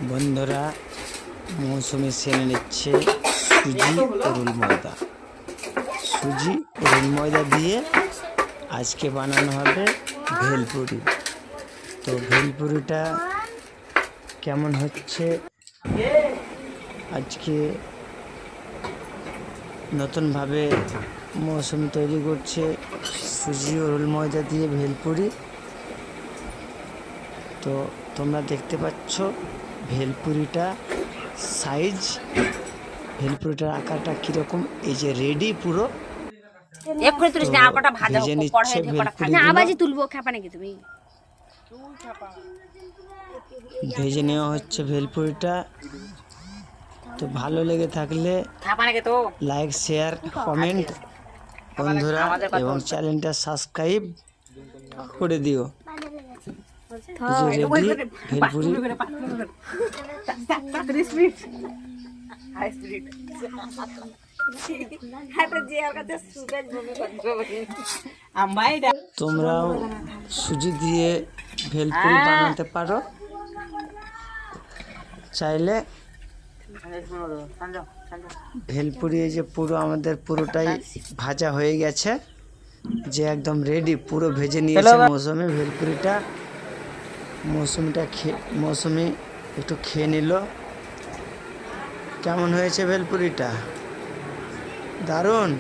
বন্ধুরা মৌসুমি সেনে নিচ্ছে সুজি রুল ময়দা। সুজি রুল ময়দা দিয়ে আজকে বানানো হবে ভেলপুরি। তো ভেলপুরিটা কেমন হচ্ছে আজকে নতুনভাবে মৌসুমি তৈরি করছে সুজি ও রুল ময়দা দিয়ে ভেলপুরি। তো তোমরা দেখতে পাচ্ছ ভেলপুরিটা সাইজ, ভেলপুরিটার আকারটা কীরকম। এই যে রেডি পুরো ভেজে নিচ্ছে ভেলপুরিগুলো। ভেজে নেওয়া হচ্ছে ভেলপুরিটা। তো ভালো লেগে থাকলে লাইক, শেয়ার, কমেন্ট বন্ধুরা, এবং চ্যানেলটা সাবস্ক্রাইব করে দিও। ভেলপুরি তোমরাও সুজি দিয়ে ভেলপুরি বানাতে পারো চাইলে। ভেলপুরি এই যে পুরো আমাদের পুরোটাই ভাজা হয়ে গেছে, যে একদম রেডি, পুরো ভেজে নিয়েছে মৌসুমি ভেলপুরিটা। মৌসুমি একটু খেয়ে নিল। কেমন হয়েছে ভেলপুরিটা? দারুণ।